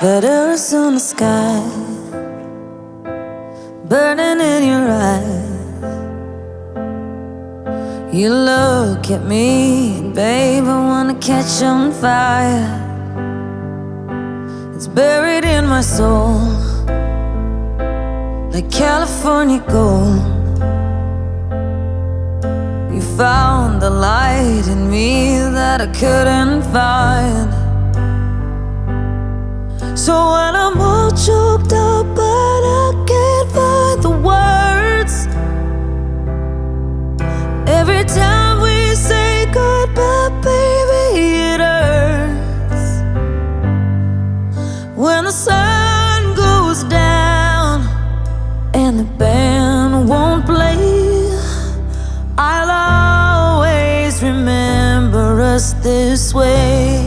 Letters on the sky, burning in your eyes. You look at me, and babe, I wanna catch on fire. It's buried in my soul, like California gold. You found the light in me that I couldn't find. So when I'm all choked up but I can't find the words, every time we say goodbye, baby, it hurts. When the sun goes down and the band won't play, I'll always remember us this way.